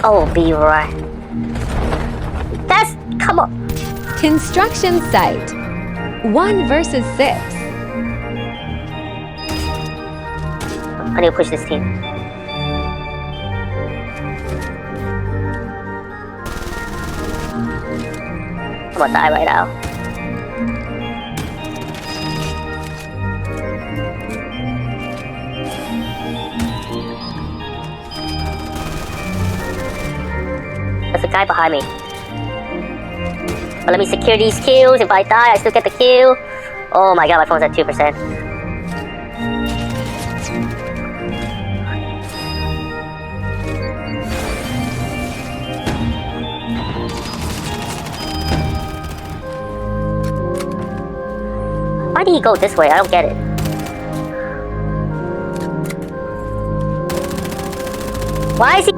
Oh, be right. That's... come on. Construction site. 1 versus 6. I need to push this team. I'm gonna die right now. There's a guy behind me. But let me secure these kills. If I die, I still get the kill. Oh my god, my phone's at 2%. Why did he go this way? I don't get it. Why is he...